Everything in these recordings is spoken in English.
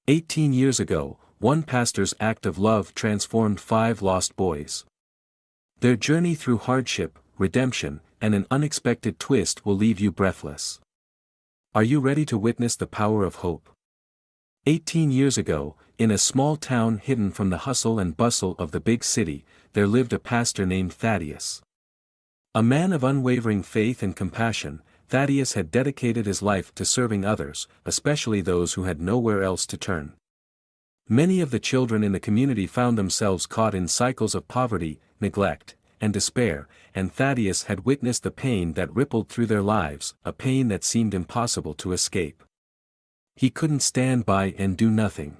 18 years ago, one pastor's act of love transformed 5 lost boys. Their journey through hardship, redemption, and an unexpected twist will leave you breathless. Are you ready to witness the power of hope? 18 years ago, in a small town hidden from the hustle and bustle of the big city, there lived a pastor named Thaddeus. A man of unwavering faith and compassion, Thaddeus had dedicated his life to serving others, especially those who had nowhere else to turn. Many of the children in the community found themselves caught in cycles of poverty, neglect, and despair, and Thaddeus had witnessed the pain that rippled through their lives, a pain that seemed impossible to escape. He couldn't stand by and do nothing.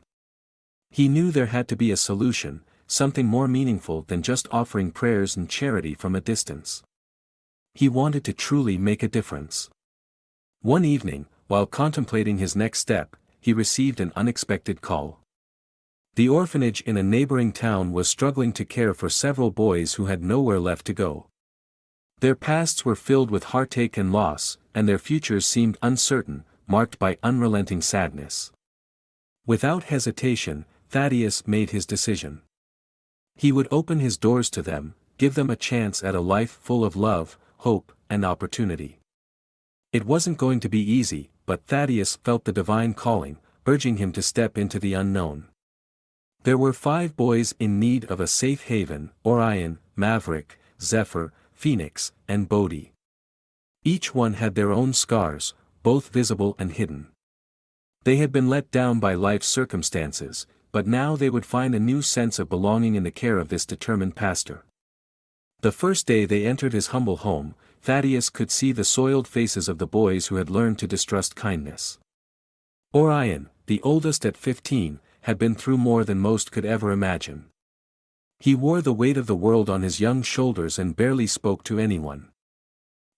He knew there had to be a solution, something more meaningful than just offering prayers and charity from a distance. He wanted to truly make a difference. One evening, while contemplating his next step, he received an unexpected call. The orphanage in a neighboring town was struggling to care for several boys who had nowhere left to go. Their pasts were filled with heartache and loss, and their futures seemed uncertain, marked by unrelenting sadness. Without hesitation, Thaddeus made his decision. He would open his doors to them, give them a chance at a life full of love, hope, and opportunity. It wasn't going to be easy, but Thaddeus felt the divine calling, urging him to step into the unknown. There were 5 boys in need of a safe haven: Orion, Maverick, Zephyr, Phoenix, and Bodhi. Each one had their own scars, both visible and hidden. They had been let down by life's circumstances, but now they would find a new sense of belonging in the care of this determined pastor. The first day they entered his humble home, Thaddeus could see the soiled faces of the boys who had learned to distrust kindness. Orion, the oldest at 15, had been through more than most could ever imagine. He wore the weight of the world on his young shoulders and barely spoke to anyone.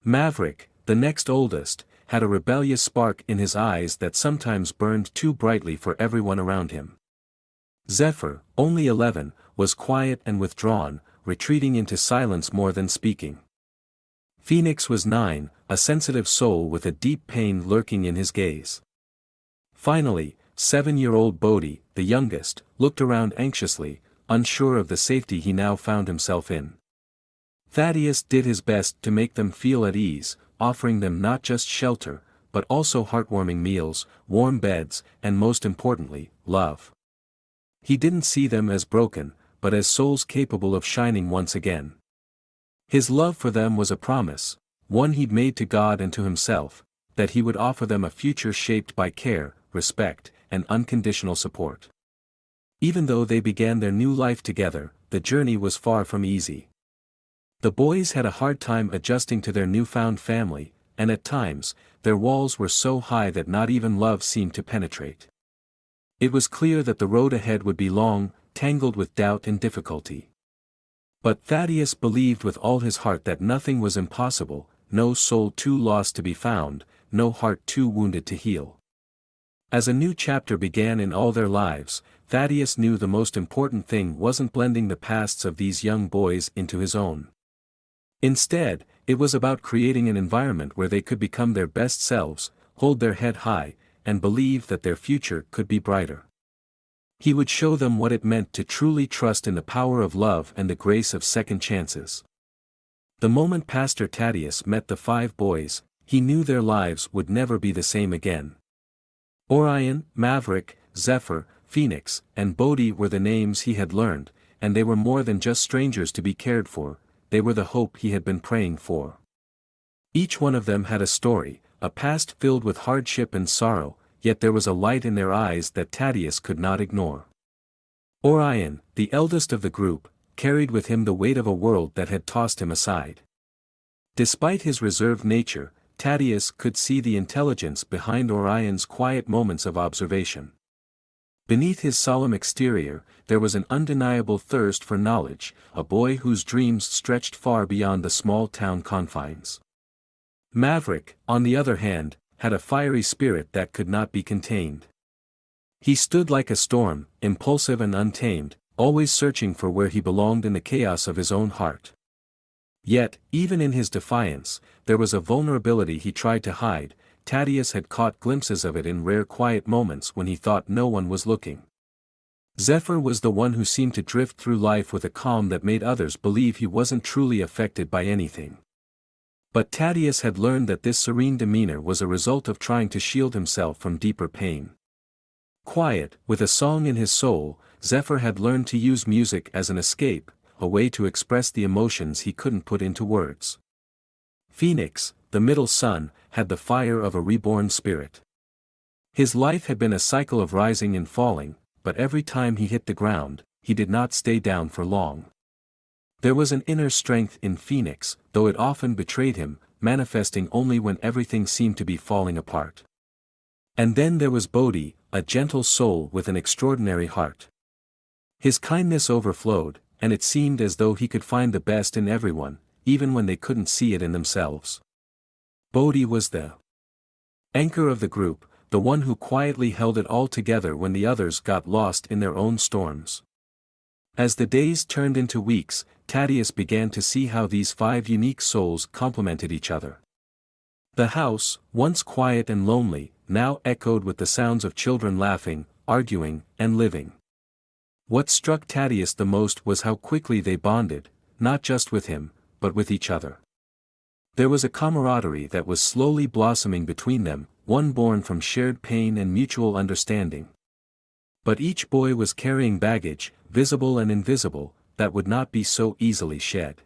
Maverick, the next oldest, had a rebellious spark in his eyes that sometimes burned too brightly for everyone around him. Zephyr, only 11, was quiet and withdrawn, retreating into silence more than speaking. Phoenix was 9, a sensitive soul with a deep pain lurking in his gaze. Finally, 7-year-old Bodhi, the youngest, looked around anxiously, unsure of the safety he now found himself in. Thaddeus did his best to make them feel at ease, offering them not just shelter, but also heartwarming meals, warm beds, and most importantly, love. He didn't see them as broken, but as souls capable of shining once again. His love for them was a promise, one he'd made to God and to himself, that he would offer them a future shaped by care, respect, and unconditional support. Even though they began their new life together, the journey was far from easy. The boys had a hard time adjusting to their newfound family, and at times, their walls were so high that not even love seemed to penetrate. It was clear that the road ahead would be long, tangled with doubt and difficulty. But Thaddeus believed with all his heart that nothing was impossible, no soul too lost to be found, no heart too wounded to heal. As a new chapter began in all their lives, Thaddeus knew the most important thing wasn't blending the pasts of these young boys into his own. Instead, it was about creating an environment where they could become their best selves, hold their head high, and believe that their future could be brighter. He would show them what it meant to truly trust in the power of love and the grace of second chances. The moment Pastor Thaddeus met the 5 boys, he knew their lives would never be the same again. Orion, Maverick, Zephyr, Phoenix, and Bodhi were the names he had learned, and they were more than just strangers to be cared for, they were the hope he had been praying for. Each one of them had a story, a past filled with hardship and sorrow, yet there was a light in their eyes that Thaddeus could not ignore. Orion, the eldest of the group, carried with him the weight of a world that had tossed him aside. Despite his reserved nature, Thaddeus could see the intelligence behind Orion's quiet moments of observation. Beneath his solemn exterior, there was an undeniable thirst for knowledge, a boy whose dreams stretched far beyond the small town confines. Maverick, on the other hand, had a fiery spirit that could not be contained. He stood like a storm, impulsive and untamed, always searching for where he belonged in the chaos of his own heart. Yet, even in his defiance, there was a vulnerability he tried to hide, Thaddeus had caught glimpses of it in rare quiet moments when he thought no one was looking. Zephyr was the one who seemed to drift through life with a calm that made others believe he wasn't truly affected by anything. But Thaddeus had learned that this serene demeanor was a result of trying to shield himself from deeper pain. Quiet, with a song in his soul, Zephyr had learned to use music as an escape, a way to express the emotions he couldn't put into words. Phoenix, the middle son, had the fire of a reborn spirit. His life had been a cycle of rising and falling, but every time he hit the ground, he did not stay down for long. There was an inner strength in Phoenix, though it often betrayed him, manifesting only when everything seemed to be falling apart. And then there was Bodhi, a gentle soul with an extraordinary heart. His kindness overflowed, and it seemed as though he could find the best in everyone, even when they couldn't see it in themselves. Bodhi was the anchor of the group, the one who quietly held it all together when the others got lost in their own storms. As the days turned into weeks, Thaddeus began to see how these 5 unique souls complemented each other. The house, once quiet and lonely, now echoed with the sounds of children laughing, arguing, and living. What struck Thaddeus the most was how quickly they bonded, not just with him, but with each other. There was a camaraderie that was slowly blossoming between them, one born from shared pain and mutual understanding. But each boy was carrying baggage, visible and invisible, that would not be so easily shed.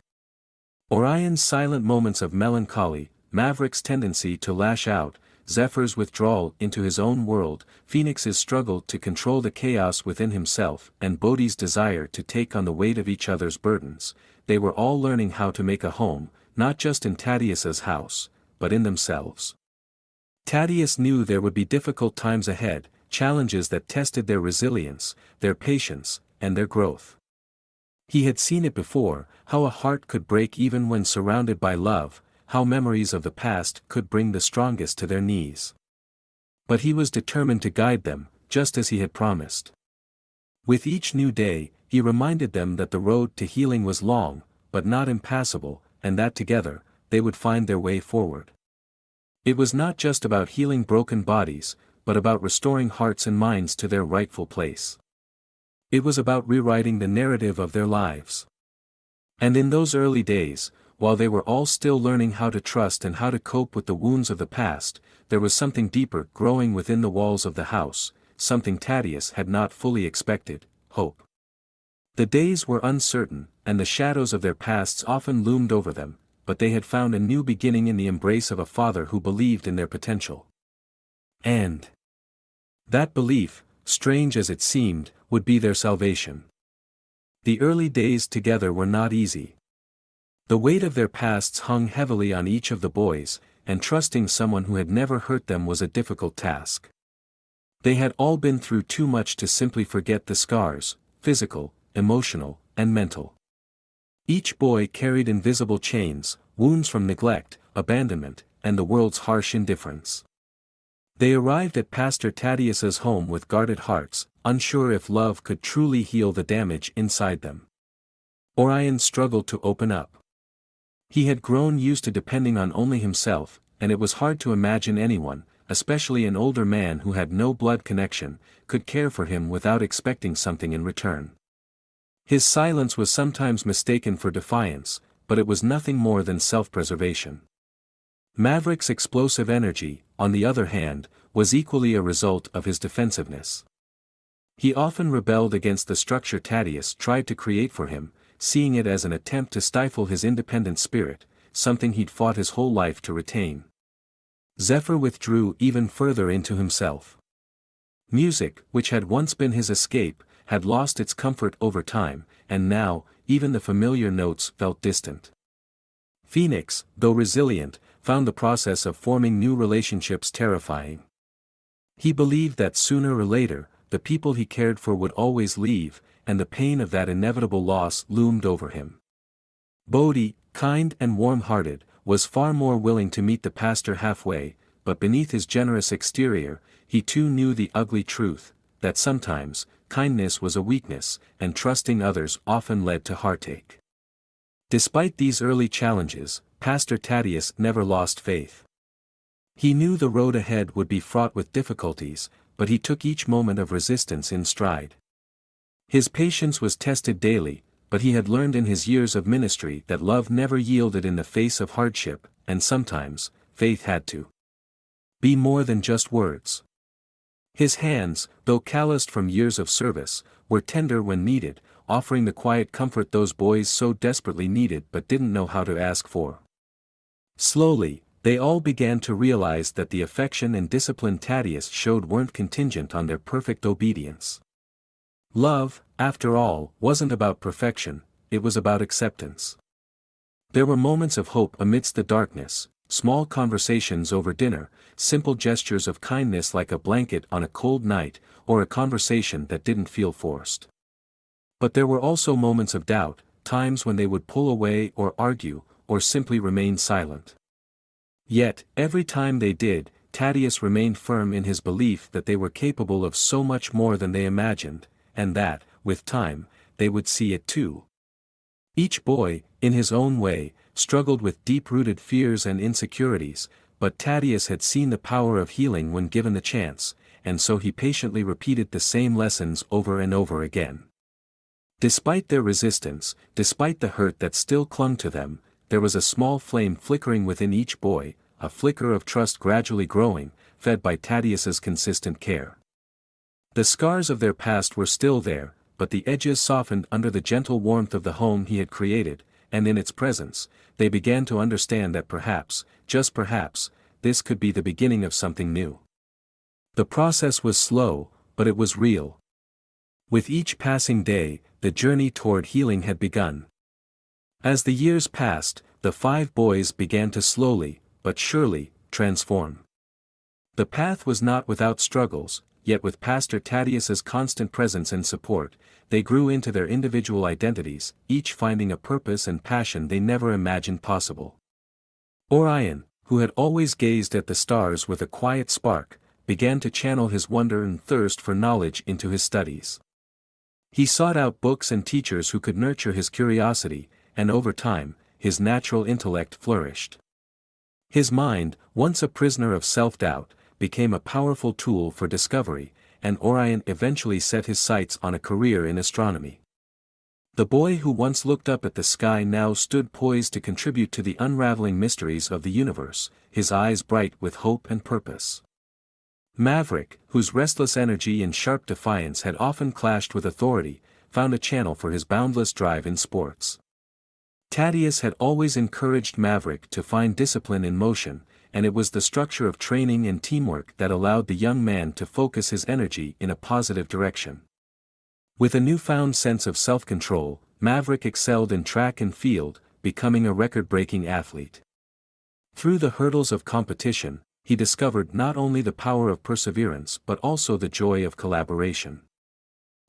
Orion's silent moments of melancholy, Maverick's tendency to lash out, Zephyr's withdrawal into his own world, Phoenix's struggle to control the chaos within himself, and Bodhi's desire to take on the weight of each other's burdens, they were all learning how to make a home, not just in Thaddeus's house, but in themselves. Thaddeus knew there would be difficult times ahead, challenges that tested their resilience, their patience, and their growth. He had seen it before, how a heart could break even when surrounded by love, how memories of the past could bring the strongest to their knees. But he was determined to guide them, just as he had promised. With each new day, he reminded them that the road to healing was long, but not impassable, and that together, they would find their way forward. It was not just about healing broken bodies, but about restoring hearts and minds to their rightful place. It was about rewriting the narrative of their lives. And in those early days, while they were all still learning how to trust and how to cope with the wounds of the past, there was something deeper growing within the walls of the house, something Thaddeus had not fully expected: hope. The days were uncertain, and the shadows of their pasts often loomed over them, but they had found a new beginning in the embrace of a father who believed in their potential. And that belief, strange as it seemed, would be their salvation. The early days together were not easy. The weight of their pasts hung heavily on each of the boys, and trusting someone who had never hurt them was a difficult task. They had all been through too much to simply forget the scars, physical, emotional, and mental. Each boy carried invisible chains, wounds from neglect, abandonment, and the world's harsh indifference. They arrived at Pastor Thaddeus's home with guarded hearts, unsure if love could truly heal the damage inside them. Orion struggled to open up. He had grown used to depending on only himself, and it was hard to imagine anyone, especially an older man who had no blood connection, could care for him without expecting something in return. His silence was sometimes mistaken for defiance, but it was nothing more than self-preservation. Maverick's explosive energy, on the other hand, was equally a result of his defensiveness. He often rebelled against the structure Thaddeus tried to create for him, seeing it as an attempt to stifle his independent spirit, something he'd fought his whole life to retain. Zephyr withdrew even further into himself. Music, which had once been his escape, had lost its comfort over time, and now, even the familiar notes felt distant. Phoenix, though resilient, found the process of forming new relationships terrifying. He believed that sooner or later, the people he cared for would always leave, and the pain of that inevitable loss loomed over him. Bodhi, kind and warm-hearted, was far more willing to meet the pastor halfway, but beneath his generous exterior, he too knew the ugly truth, that sometimes, kindness was a weakness, and trusting others often led to heartache. Despite these early challenges, Pastor Thaddeus never lost faith. He knew the road ahead would be fraught with difficulties, but he took each moment of resistance in stride. His patience was tested daily, but he had learned in his years of ministry that love never yielded in the face of hardship, and sometimes, faith had to be more than just words. His hands, though calloused from years of service, were tender when needed, offering the quiet comfort those boys so desperately needed but didn't know how to ask for. Slowly, they all began to realize that the affection and discipline Thaddeus showed weren't contingent on their perfect obedience. Love, after all, wasn't about perfection, it was about acceptance. There were moments of hope amidst the darkness, small conversations over dinner, simple gestures of kindness like a blanket on a cold night, or a conversation that didn't feel forced. But there were also moments of doubt, times when they would pull away or argue, or simply remain silent. Yet, every time they did, Thaddeus remained firm in his belief that they were capable of so much more than they imagined, and that, with time, they would see it too. Each boy, in his own way, struggled with deep-rooted fears and insecurities, but Thaddeus had seen the power of healing when given the chance, and so he patiently repeated the same lessons over and over again. Despite their resistance, despite the hurt that still clung to them, there was a small flame flickering within each boy, a flicker of trust gradually growing, fed by Thaddeus's consistent care. The scars of their past were still there, but the edges softened under the gentle warmth of the home he had created, and in its presence, they began to understand that perhaps, just perhaps, this could be the beginning of something new. The process was slow, but it was real. With each passing day, the journey toward healing had begun. As the years passed, the 5 boys began to slowly, but surely, transform. The path was not without struggles, yet with Pastor Thaddeus's constant presence and support, they grew into their individual identities, each finding a purpose and passion they never imagined possible. Orion, who had always gazed at the stars with a quiet spark, began to channel his wonder and thirst for knowledge into his studies. He sought out books and teachers who could nurture his curiosity, and over time, his natural intellect flourished. His mind, once a prisoner of self-doubt, became a powerful tool for discovery, and Orion eventually set his sights on a career in astronomy. The boy who once looked up at the sky now stood poised to contribute to the unraveling mysteries of the universe, his eyes bright with hope and purpose. Maverick, whose restless energy and sharp defiance had often clashed with authority, found a channel for his boundless drive in sports. Thaddeus had always encouraged Maverick to find discipline in motion, and it was the structure of training and teamwork that allowed the young man to focus his energy in a positive direction. With a newfound sense of self-control, Maverick excelled in track and field, becoming a record-breaking athlete. Through the hurdles of competition, he discovered not only the power of perseverance but also the joy of collaboration.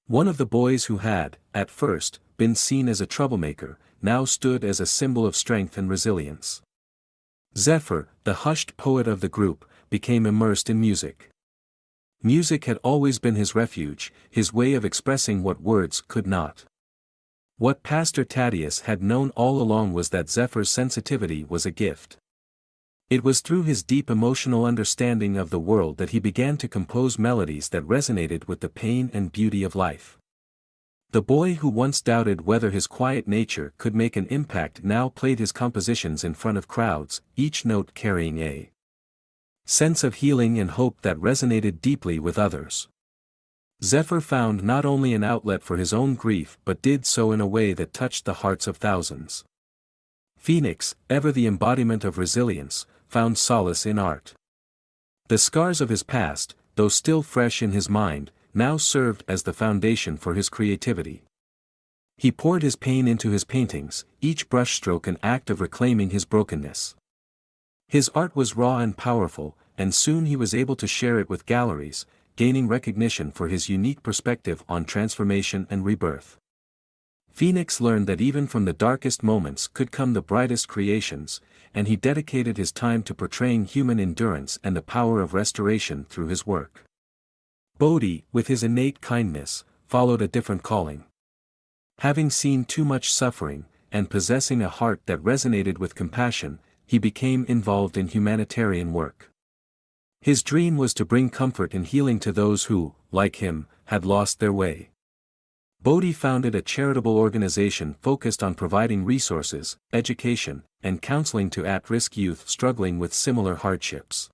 One of the boys who had, at first, been seen as a troublemaker, now stood as a symbol of strength and resilience. Zephyr, the hushed poet of the group, became immersed in music. Music had always been his refuge, his way of expressing what words could not. What Pastor Thaddeus had known all along was that Zephyr's sensitivity was a gift. It was through his deep emotional understanding of the world that he began to compose melodies that resonated with the pain and beauty of life. The boy who once doubted whether his quiet nature could make an impact now played his compositions in front of crowds, each note carrying a sense of healing and hope that resonated deeply with others. Zephyr found not only an outlet for his own grief but did so in a way that touched the hearts of thousands. Phoenix, ever the embodiment of resilience, found solace in art. The scars of his past, though still fresh in his mind, now served as the foundation for his creativity. He poured his pain into his paintings, each brushstroke an act of reclaiming his brokenness. His art was raw and powerful, and soon he was able to share it with galleries, gaining recognition for his unique perspective on transformation and rebirth. Phoenix learned that even from the darkest moments could come the brightest creations, and he dedicated his time to portraying human endurance and the power of restoration through his work. Bodhi, with his innate kindness, followed a different calling. Having seen too much suffering, and possessing a heart that resonated with compassion, he became involved in humanitarian work. His dream was to bring comfort and healing to those who, like him, had lost their way. Bodhi founded a charitable organization focused on providing resources, education, and counseling to at-risk youth struggling with similar hardships.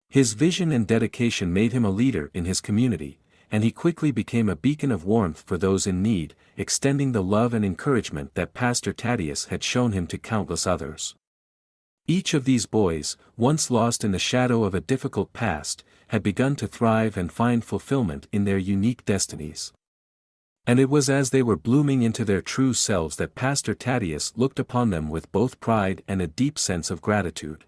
His vision and dedication made him a leader in his community, and he quickly became a beacon of warmth for those in need, extending the love and encouragement that Pastor Thaddeus had shown him to countless others. Each of these boys, once lost in the shadow of a difficult past, had begun to thrive and find fulfillment in their unique destinies. And it was as they were blooming into their true selves that Pastor Thaddeus looked upon them with both pride and a deep sense of gratitude.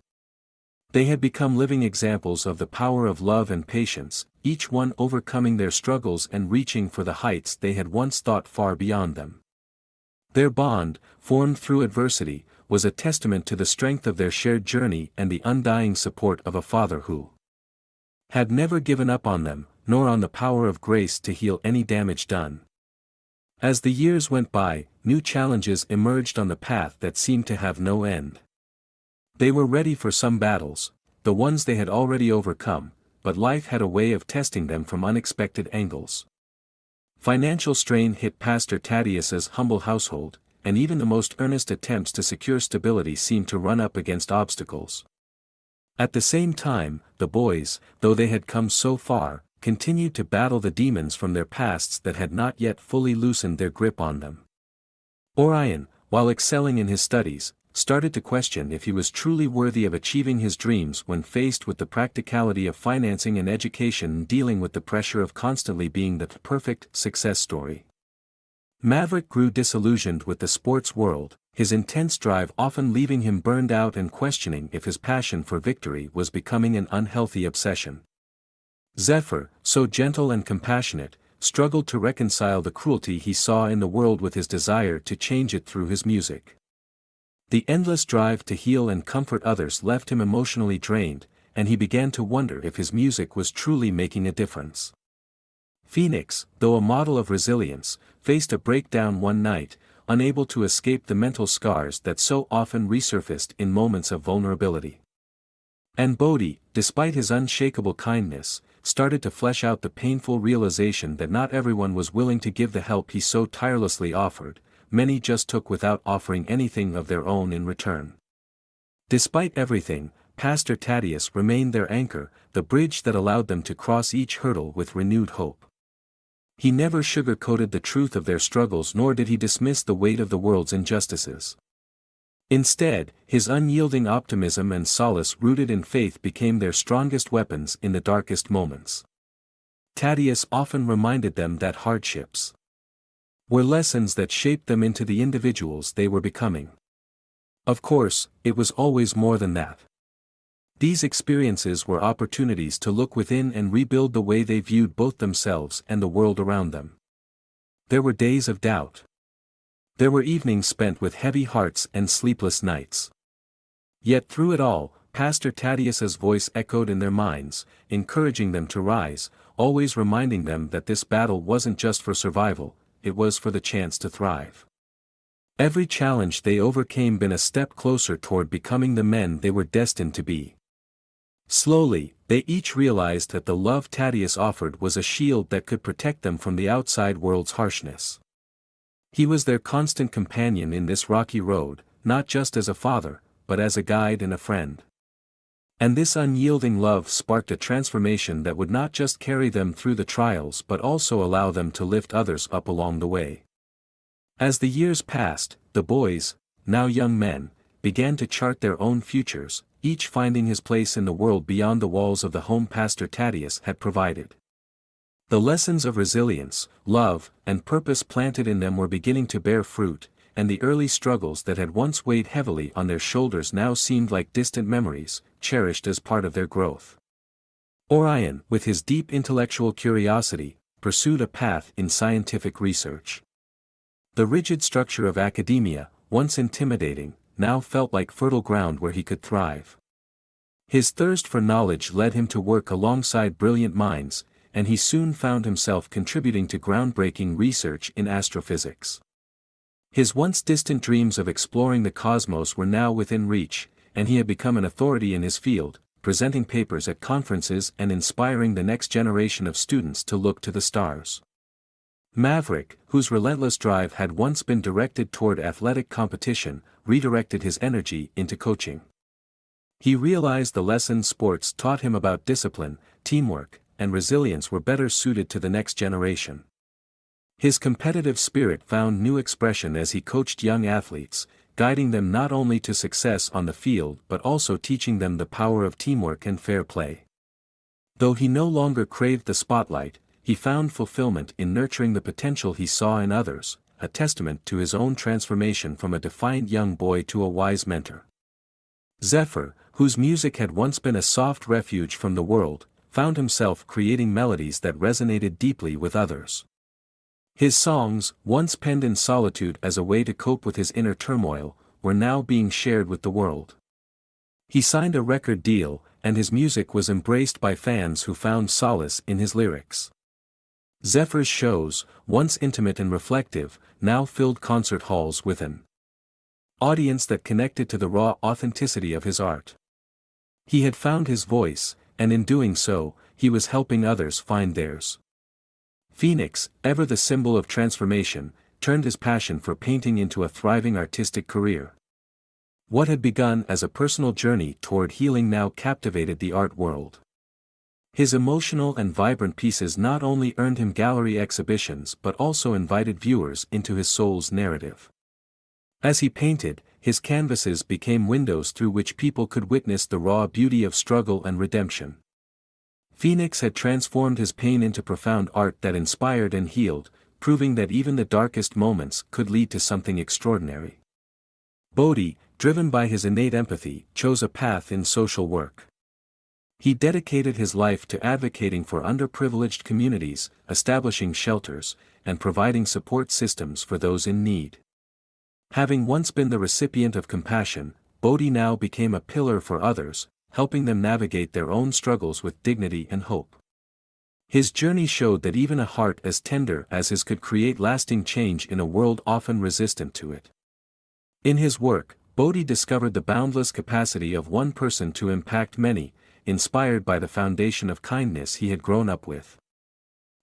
They had become living examples of the power of love and patience, each one overcoming their struggles and reaching for the heights they had once thought far beyond them. Their bond, formed through adversity, was a testament to the strength of their shared journey and the undying support of a Father who had never given up on them, nor on the power of grace to heal any damage done. As the years went by, new challenges emerged on the path that seemed to have no end. They were ready for some battles, the ones they had already overcome, but life had a way of testing them from unexpected angles. Financial strain hit Pastor Thaddeus's humble household, and even the most earnest attempts to secure stability seemed to run up against obstacles. At the same time, the boys, though they had come so far, continued to battle the demons from their pasts that had not yet fully loosened their grip on them. Orion, while excelling in his studies, started to question if he was truly worthy of achieving his dreams when faced with the practicality of financing and education and dealing with the pressure of constantly being the perfect success story. Maverick grew disillusioned with the sports world, his intense drive often leaving him burned out and questioning if his passion for victory was becoming an unhealthy obsession. Zephyr, so gentle and compassionate, struggled to reconcile the cruelty he saw in the world with his desire to change it through his music. The endless drive to heal and comfort others left him emotionally drained, and he began to wonder if his music was truly making a difference. Phoenix, though a model of resilience, faced a breakdown one night, unable to escape the mental scars that so often resurfaced in moments of vulnerability. And Bodhi, despite his unshakable kindness, started to flesh out the painful realization that not everyone was willing to give the help he so tirelessly offered, many just took without offering anything of their own in return. Despite everything, Pastor Thaddeus remained their anchor, the bridge that allowed them to cross each hurdle with renewed hope. He never sugar-coated the truth of their struggles, nor did he dismiss the weight of the world's injustices. Instead, his unyielding optimism and solace rooted in faith became their strongest weapons in the darkest moments. Thaddeus often reminded them that hardships were lessons that shaped them into the individuals they were becoming. Of course, it was always more than that. These experiences were opportunities to look within and rebuild the way they viewed both themselves and the world around them. There were days of doubt. There were evenings spent with heavy hearts and sleepless nights. Yet through it all, Pastor Thaddeus's voice echoed in their minds, encouraging them to rise, always reminding them that this battle wasn't just for survival, it was for the chance to thrive. Every challenge they overcame been a step closer toward becoming the men they were destined to be. Slowly, they each realized that the love Thaddeus offered was a shield that could protect them from the outside world's harshness. He was their constant companion in this rocky road, not just as a father, but as a guide and a friend. And this unyielding love sparked a transformation that would not just carry them through the trials but also allow them to lift others up along the way. As the years passed, the boys, now young men, began to chart their own futures, each finding his place in the world beyond the walls of the home Pastor Thaddeus had provided. The lessons of resilience, love, and purpose planted in them were beginning to bear fruit, and the early struggles that had once weighed heavily on their shoulders now seemed like distant memories, cherished as part of their growth. Orion, with his deep intellectual curiosity, pursued a path in scientific research. The rigid structure of academia, once intimidating, now felt like fertile ground where he could thrive. His thirst for knowledge led him to work alongside brilliant minds, and he soon found himself contributing to groundbreaking research in astrophysics. His once distant dreams of exploring the cosmos were now within reach, and he had become an authority in his field, presenting papers at conferences and inspiring the next generation of students to look to the stars. Maverick, whose relentless drive had once been directed toward athletic competition, redirected his energy into coaching. He realized the lessons sports taught him about discipline, teamwork, and resilience were better suited to the next generation. His competitive spirit found new expression as he coached young athletes, guiding them not only to success on the field but also teaching them the power of teamwork and fair play. Though he no longer craved the spotlight, he found fulfillment in nurturing the potential he saw in others, a testament to his own transformation from a defiant young boy to a wise mentor. Zephyr, whose music had once been a soft refuge from the world, found himself creating melodies that resonated deeply with others. His songs, once penned in solitude as a way to cope with his inner turmoil, were now being shared with the world. He signed a record deal, and his music was embraced by fans who found solace in his lyrics. Zephyr's shows, once intimate and reflective, now filled concert halls with an audience that connected to the raw authenticity of his art. He had found his voice, and in doing so, he was helping others find theirs. Phoenix, ever the symbol of transformation, turned his passion for painting into a thriving artistic career. What had begun as a personal journey toward healing now captivated the art world. His emotional and vibrant pieces not only earned him gallery exhibitions but also invited viewers into his soul's narrative. As he painted, his canvases became windows through which people could witness the raw beauty of struggle and redemption. Phoenix had transformed his pain into profound art that inspired and healed, proving that even the darkest moments could lead to something extraordinary. Bodhi, driven by his innate empathy, chose a path in social work. He dedicated his life to advocating for underprivileged communities, establishing shelters, and providing support systems for those in need. Having once been the recipient of compassion, Bodhi now became a pillar for others, helping them navigate their own struggles with dignity and hope. His journey showed that even a heart as tender as his could create lasting change in a world often resistant to it. In his work, Bodhi discovered the boundless capacity of one person to impact many, inspired by the foundation of kindness he had grown up with.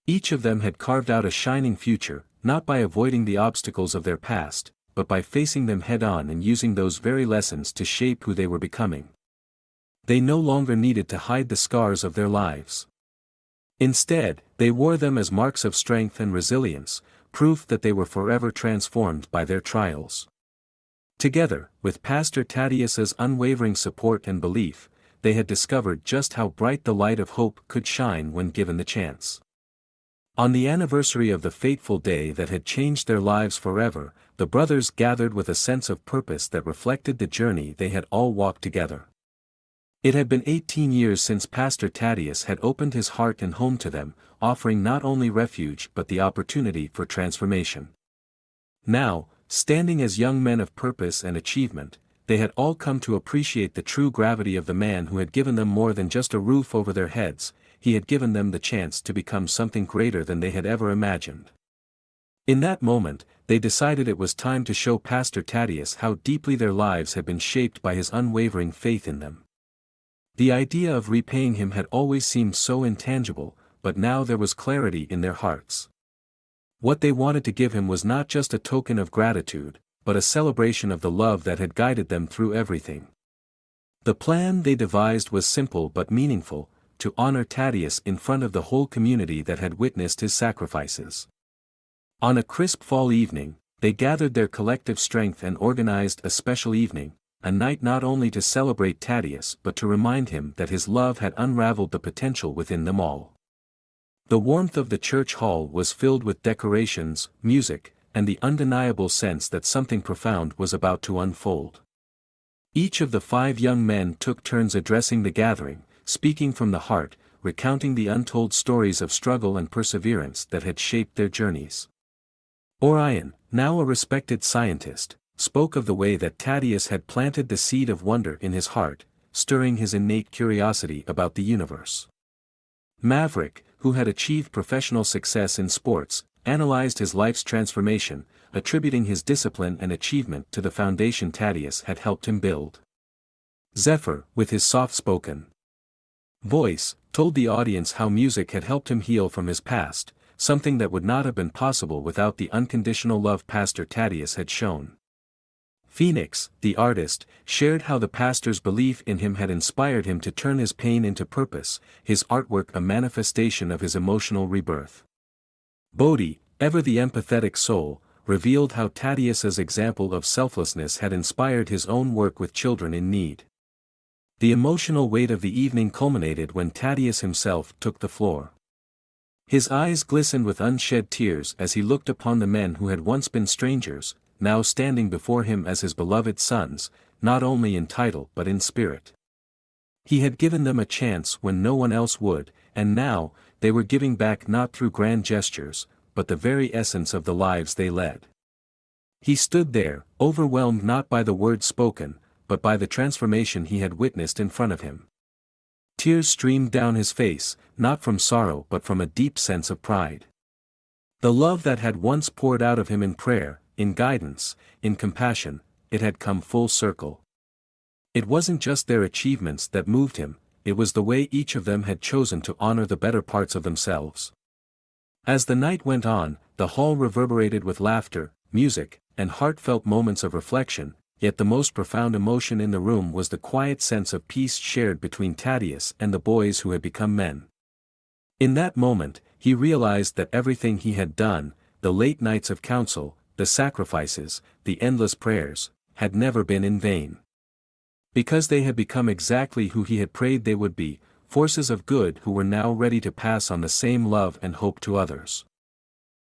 Each of them had carved out a shining future, not by avoiding the obstacles of their past, but by facing them head-on and using those very lessons to shape who they were becoming. They no longer needed to hide the scars of their lives. Instead, they wore them as marks of strength and resilience, proof that they were forever transformed by their trials. Together, with Pastor Thaddeus's unwavering support and belief, they had discovered just how bright the light of hope could shine when given the chance. On the anniversary of the fateful day that had changed their lives forever, the brothers gathered with a sense of purpose that reflected the journey they had all walked together. It had been 18 years since Pastor Thaddeus had opened his heart and home to them, offering not only refuge but the opportunity for transformation. Now, standing as young men of purpose and achievement, they had all come to appreciate the true gravity of the man who had given them more than just a roof over their heads. He had given them the chance to become something greater than they had ever imagined. In that moment, they decided it was time to show Pastor Thaddeus how deeply their lives had been shaped by his unwavering faith in them. The idea of repaying him had always seemed so intangible, but now there was clarity in their hearts. What they wanted to give him was not just a token of gratitude, but a celebration of the love that had guided them through everything. The plan they devised was simple but meaningful, to honor Thaddeus in front of the whole community that had witnessed his sacrifices. On a crisp fall evening, they gathered their collective strength and organized a special evening, a night not only to celebrate Thaddeus but to remind him that his love had unraveled the potential within them all. The warmth of the church hall was filled with decorations, music, and the undeniable sense that something profound was about to unfold. Each of the 5 young men took turns addressing the gathering, speaking from the heart, recounting the untold stories of struggle and perseverance that had shaped their journeys. Orion, now a respected scientist, spoke of the way that Thaddeus had planted the seed of wonder in his heart, stirring his innate curiosity about the universe. Maverick, who had achieved professional success in sports, analyzed his life's transformation, attributing his discipline and achievement to the foundation Thaddeus had helped him build. Zephyr, with his soft-spoken voice, told the audience how music had helped him heal from his past, something that would not have been possible without the unconditional love Pastor Thaddeus had shown. Phoenix, the artist, shared how the pastor's belief in him had inspired him to turn his pain into purpose, his artwork a manifestation of his emotional rebirth. Bodhi, ever the empathetic soul, revealed how Thaddeus's example of selflessness had inspired his own work with children in need. The emotional weight of the evening culminated when Thaddeus himself took the floor. His eyes glistened with unshed tears as he looked upon the men who had once been strangers, now standing before him as his beloved sons, not only in title but in spirit. He had given them a chance when no one else would, and now, they were giving back not through grand gestures, but the very essence of the lives they led. He stood there, overwhelmed not by the words spoken, but by the transformation he had witnessed in front of him. Tears streamed down his face, not from sorrow but from a deep sense of pride. The love that had once poured out of him in prayer, in guidance, in compassion, it had come full circle. It wasn't just their achievements that moved him, it was the way each of them had chosen to honor the better parts of themselves. As the night went on, the hall reverberated with laughter, music, and heartfelt moments of reflection, yet the most profound emotion in the room was the quiet sense of peace shared between Thaddeus and the boys who had become men. In that moment, he realized that everything he had done, the late nights of counsel, the sacrifices, the endless prayers, had never been in vain. Because they had become exactly who he had prayed they would be, forces of good who were now ready to pass on the same love and hope to others.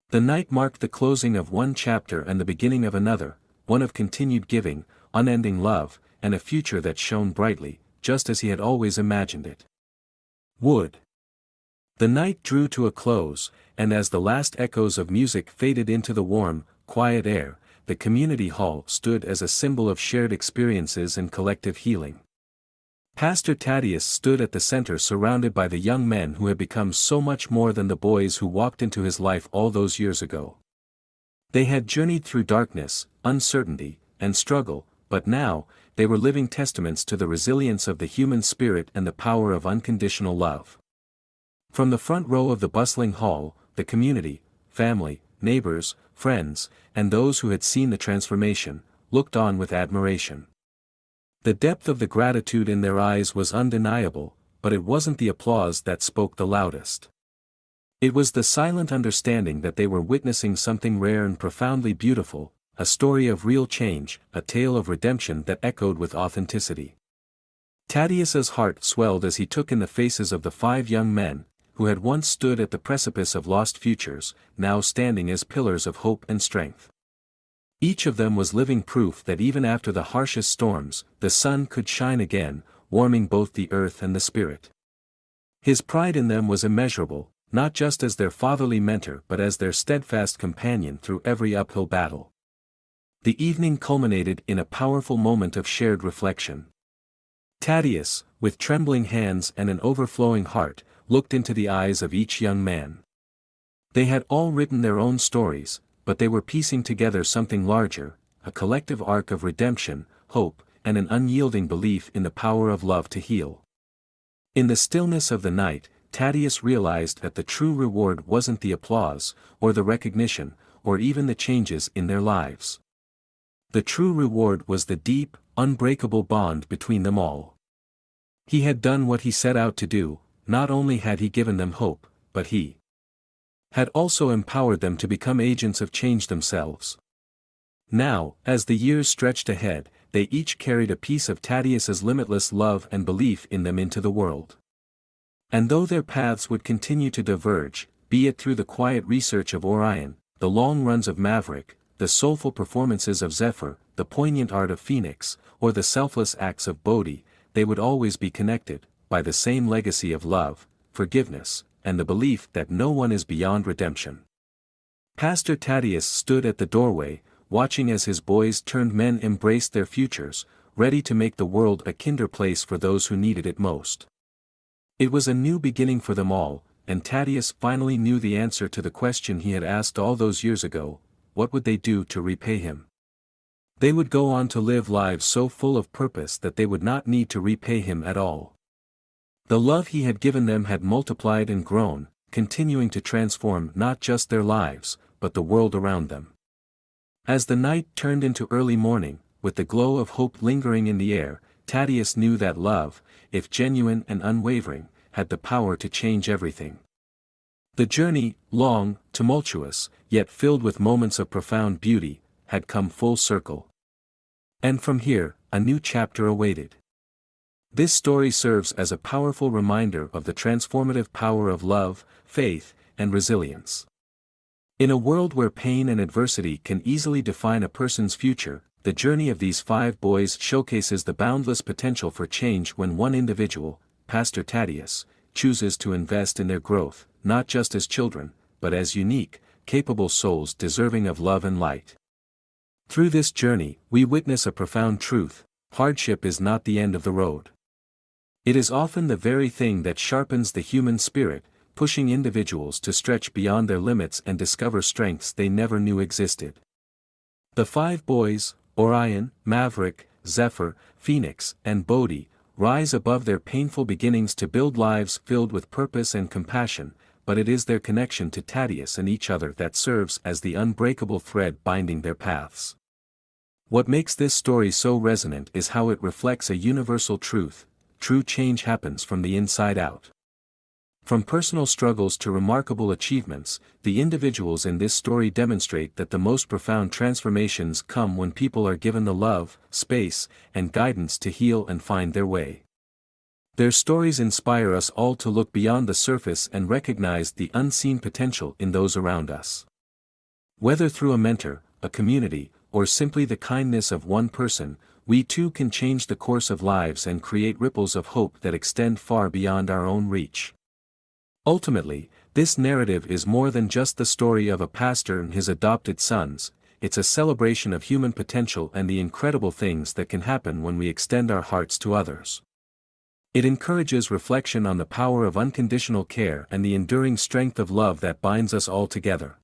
The night marked the closing of one chapter and the beginning of another, one of continued giving, unending love, and a future that shone brightly, just as he had always imagined it would. The night drew to a close, and as the last echoes of music faded into the warm, quiet air, the community hall stood as a symbol of shared experiences and collective healing. Pastor Thaddeus stood at the center surrounded by the young men who had become so much more than the boys who walked into his life all those years ago. They had journeyed through darkness, uncertainty, and struggle, but now, they were living testaments to the resilience of the human spirit and the power of unconditional love. From the front row of the bustling hall, the community, family, neighbors, friends, and those who had seen the transformation, looked on with admiration. The depth of the gratitude in their eyes was undeniable, but it wasn't the applause that spoke the loudest. It was the silent understanding that they were witnessing something rare and profoundly beautiful, a story of real change, a tale of redemption that echoed with authenticity. Thaddeus's heart swelled as he took in the faces of the 5 young men, who had once stood at the precipice of lost futures, now standing as pillars of hope and strength. Each of them was living proof that even after the harshest storms, the sun could shine again, warming both the earth and the spirit. His pride in them was immeasurable, not just as their fatherly mentor but as their steadfast companion through every uphill battle. The evening culminated in a powerful moment of shared reflection. Thaddeus, with trembling hands and an overflowing heart, looked into the eyes of each young man. They had all written their own stories, but they were piecing together something larger, a collective arc of redemption, hope, and an unyielding belief in the power of love to heal. In the stillness of the night, Thaddeus realized that the true reward wasn't the applause, or the recognition, or even the changes in their lives. The true reward was the deep, unbreakable bond between them all. He had done what he set out to do. Not only had he given them hope, but he had also empowered them to become agents of change themselves. Now, as the years stretched ahead, they each carried a piece of Thaddeus's limitless love and belief in them into the world. And though their paths would continue to diverge, be it through the quiet research of Orion, the long runs of Maverick, the soulful performances of Zephyr, the poignant art of Phoenix, or the selfless acts of Bodhi, they would always be connected by the same legacy of love, forgiveness, and the belief that no one is beyond redemption. Pastor Thaddeus stood at the doorway, watching as his boys-turned men embraced their futures, ready to make the world a kinder place for those who needed it most. It was a new beginning for them all, and Thaddeus finally knew the answer to the question he had asked all those years ago: what would they do to repay him? They would go on to live lives so full of purpose that they would not need to repay him at all. The love he had given them had multiplied and grown, continuing to transform not just their lives, but the world around them. As the night turned into early morning, with the glow of hope lingering in the air, Thaddeus knew that love, if genuine and unwavering, had the power to change everything. The journey, long, tumultuous, yet filled with moments of profound beauty, had come full circle. And from here, a new chapter awaited. This story serves as a powerful reminder of the transformative power of love, faith, and resilience. In a world where pain and adversity can easily define a person's future, the journey of these 5 boys showcases the boundless potential for change when one individual, Pastor Thaddeus, chooses to invest in their growth, not just as children, but as unique, capable souls deserving of love and light. Through this journey, we witness a profound truth: hardship is not the end of the road. It is often the very thing that sharpens the human spirit, pushing individuals to stretch beyond their limits and discover strengths they never knew existed. The 5 boys, Orion, Maverick, Zephyr, Phoenix, and Bodhi, rise above their painful beginnings to build lives filled with purpose and compassion, but it is their connection to Thaddeus and each other that serves as the unbreakable thread binding their paths. What makes this story so resonant is how it reflects a universal truth: true change happens from the inside out. From personal struggles to remarkable achievements, the individuals in this story demonstrate that the most profound transformations come when people are given the love, space, and guidance to heal and find their way. Their stories inspire us all to look beyond the surface and recognize the unseen potential in those around us. Whether through a mentor, a community, or simply the kindness of one person, we too can change the course of lives and create ripples of hope that extend far beyond our own reach. Ultimately, this narrative is more than just the story of a pastor and his adopted sons. It's a celebration of human potential and the incredible things that can happen when we extend our hearts to others. It encourages reflection on the power of unconditional care and the enduring strength of love that binds us all together.